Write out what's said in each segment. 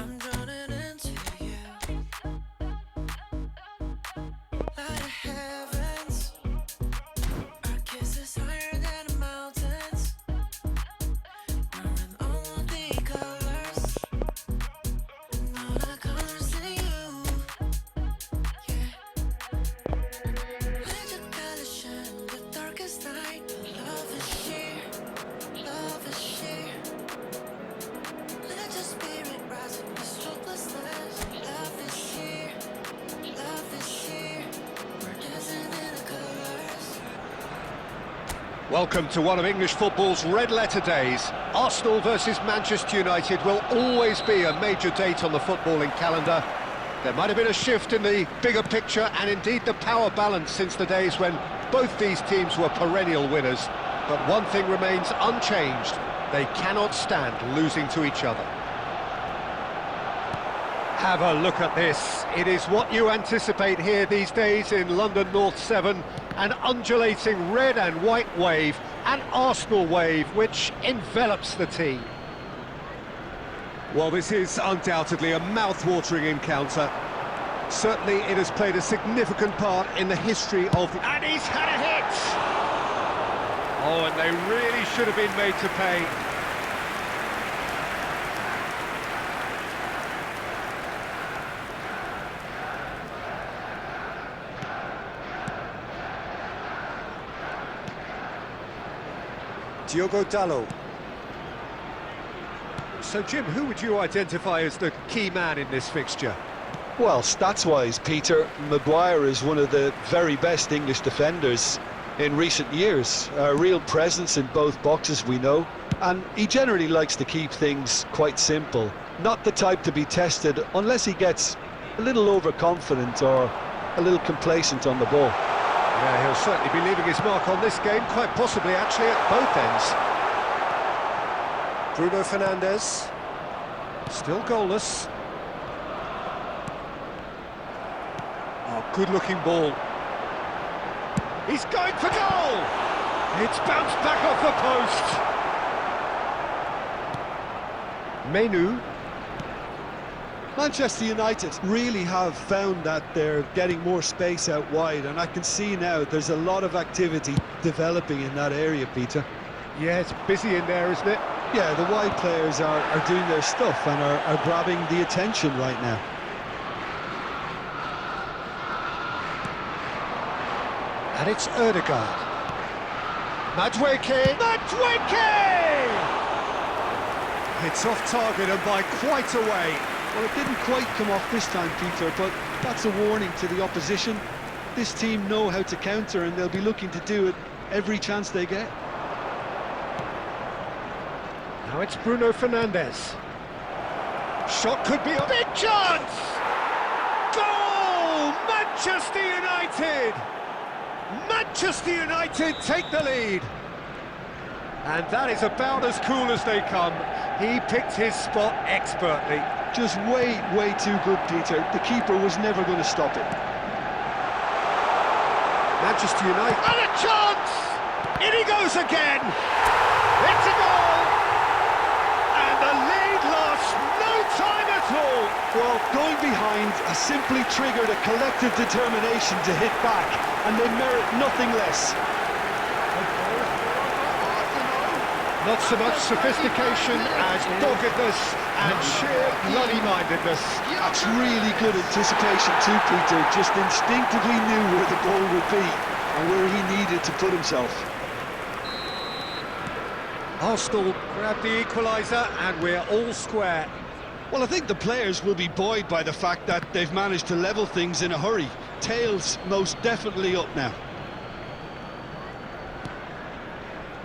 I'm drowning into you. Light of heavens, our kiss is higher than the mountains. We're in all the colors, and all the colors in you. Yeah. Let your colors shine the darkest night. Love is sheer, love is sheer. Let your spirit rise in this hopelessness. Love is here, love is here. We're dancing in the colors. Welcome to one of English football's red-letter days. Arsenal versus Manchester United will always be a major date on the footballing calendar. There might have been a shift in the bigger picture and indeed the power balance since the days when both these teams were perennial winners. But one thing remains unchanged. They cannot stand losing to each other. Have a look at this. It is what you anticipate here these days in London North 7. An undulating red and white wave, an Arsenal wave which envelops the team. Well, this is undoubtedly a mouth-watering encounter. Certainly it has played a significant part in the history of... And he's had a hit! Oh, and they really should have been made to pay. Diogo Dalot. So, Jim, who would you identify as the key man in this fixture? Well, stats-wise, Peter, Maguire is one of the very best English defenders in recent years. A real presence in both boxes, we know, and he generally likes to keep things quite simple. Not the type to be tested unless he gets a little overconfident or a little complacent on the ball. Yeah, he'll certainly be leaving his mark on this game, quite possibly actually at both ends. Bruno Fernandes, still goalless. Oh, good-looking ball. He's going for goal! It's bounced back off the post. Menu. Manchester United really have found that they're getting more space out wide, and I can see now there's a lot of activity developing in that area, Peter. Yeah, it's busy in there, isn't it? Yeah, the wide players are doing their stuff and are grabbing the attention right now. And it's Ødegaard. Madueke! Madueke! It's off target and by quite a way. Well, it didn't quite come off this time, Peter, but that's a warning to the opposition. This team know how to counter and they'll be looking to do it every chance they get. Now it's Bruno Fernandes. Shot could be a big chance! Goal! Manchester United! Manchester United take the lead. And that is about as cool as they come. He picked his spot expertly. Just way too good, Peter. The keeper was never going to stop it. Manchester United, and a chance! In he goes again! It's a goal! And the lead lasts no time at all! Well, going behind has simply triggered a collective determination to hit back, and they merit nothing less. Not so much sophistication as doggedness and sheer bloody-mindedness. That's really good anticipation too, Peter. Just instinctively knew where the goal would be and where he needed to put himself. Arsenal grab the equaliser and we're all square. Well, I think the players will be buoyed by the fact that they've managed to level things in a hurry. Tails most definitely up now.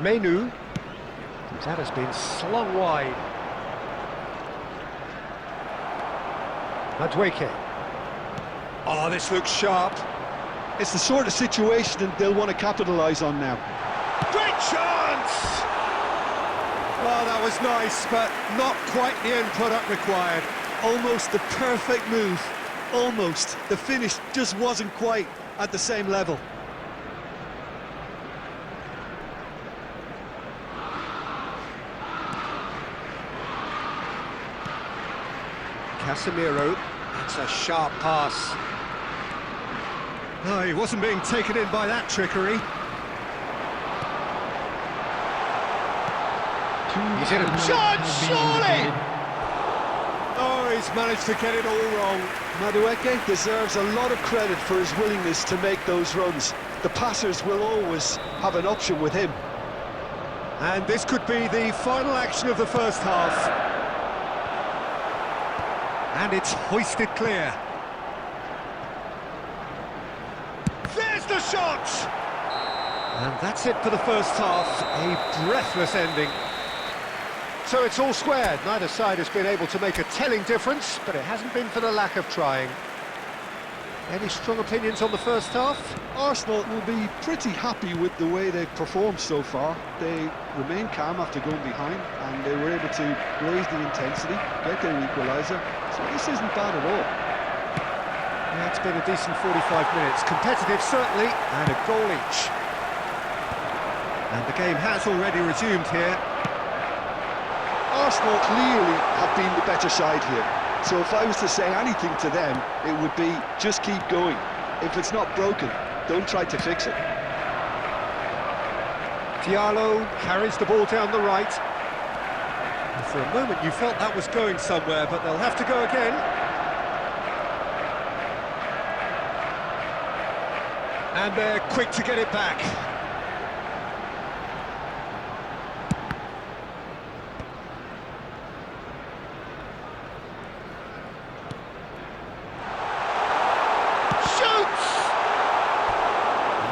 Menu. That has been slung wide. Madueke. Oh, this looks sharp. It's the sort of situation that they'll want to capitalise on now. Great chance! Well, that was nice, but not quite the end product required. Almost the perfect move. Almost. The finish just wasn't quite at the same level. Casemiro, that's a sharp pass. Oh, he wasn't being taken in by that trickery. He's in a chance, surely! Oh, he's managed to get it all wrong. Madueke deserves a lot of credit for his willingness to make those runs. The passers will always have an option with him. And this could be the final action of the first half. And it's hoisted clear. There's the shot! And that's it for the first half. A breathless ending. So it's all squared. Neither side has been able to make a telling difference, but it hasn't been for the lack of trying. Any strong opinions on the first half? Arsenal will be pretty happy with the way they've performed so far. They remain calm after going behind, and they were able to raise the intensity, get their equaliser. So this isn't bad at all. Yeah, it's been a decent 45 minutes. Competitive, certainly, and a goal each. And the game has already resumed here. Arsenal clearly have been the better side here. So if I was to say anything to them, it would be just keep going. If it's not broken, don't try to fix it. Diallo carries the ball down the right. And for a moment you felt that was going somewhere, but they'll have to go again. And they're quick to get it back.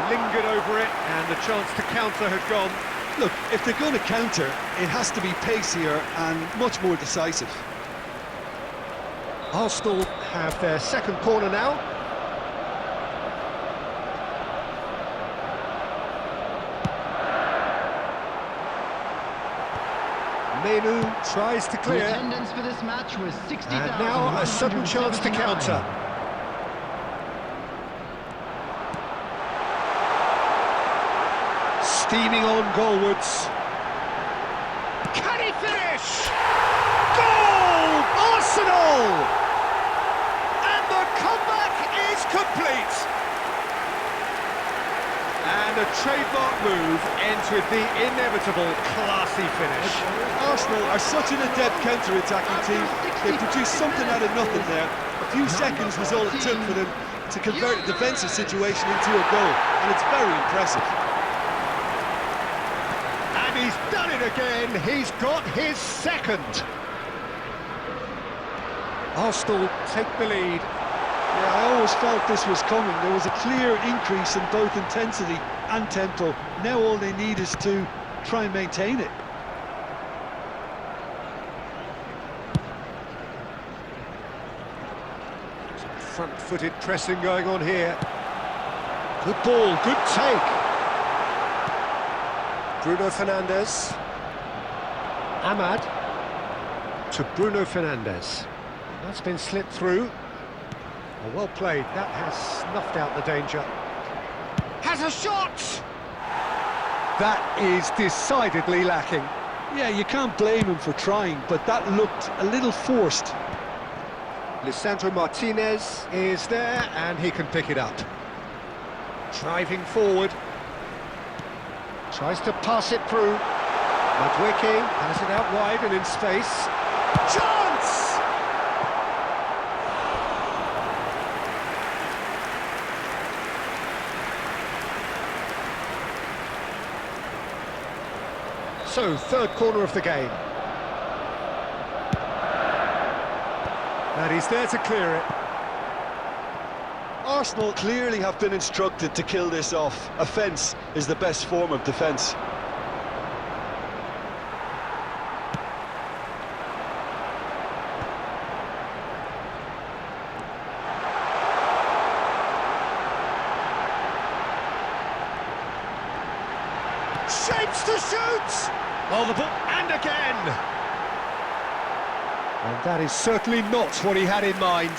Lingered over it, and the chance to counter had gone. Look, if they're going to counter, it has to be pacier and much more decisive. Arsenal have their second corner now. Menu tries to clear. The attendance for this match was 60,000. And now a sudden chance to counter. Steaming on goalwards. Can he finish? Goal! Arsenal! And the comeback is complete. And a trademark move ends with the inevitable classy finish. Arsenal are such an adept counter-attacking team. They produced something out of nothing there. A few seconds was all it took for them to convert a defensive situation into a goal, and it's very impressive. He's done it again, he's got his second. Arsenal take the lead. Yeah, I always felt this was coming. There was a clear increase in both intensity and tempo. Now all they need is to try and maintain it. Some front-footed pressing going on here. Good ball, good take. Bruno Fernandes. Ahmad to Bruno Fernandes. That's been slipped through. Oh, well played. That has snuffed out the danger. Has a shot! That is decidedly lacking. Yeah, you can't blame him for trying, but that looked a little forced. Lisandro Martinez is there, and he can pick it up. Driving forward. Tries to pass it through. Madueke has it out wide and in space. Chance! So, third corner of the game. And he's there to clear it. Arsenal clearly have been instructed to kill this off. Offence is the best form of defence. Shapes to shoot! Oh, the ball, and again! And that is certainly not what he had in mind.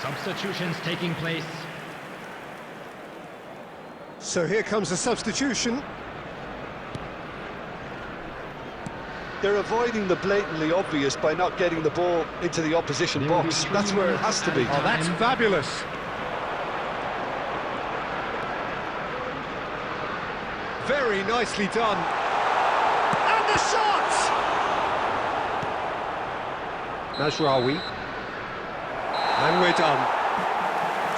Substitutions taking place. So here comes a substitution. They're avoiding the blatantly obvious by not getting the ball into the opposition There will be box. 3 That's where it has to be. minutes Oh, that's Time. fabulous. Very nicely done. And the shot! Mazraoui. And we're done.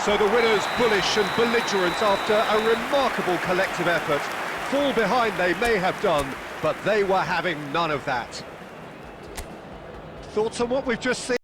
So the winners bullish and belligerent after a remarkable collective effort. Fall behind they may have done, but they were having none of that. Thoughts on what we've just seen?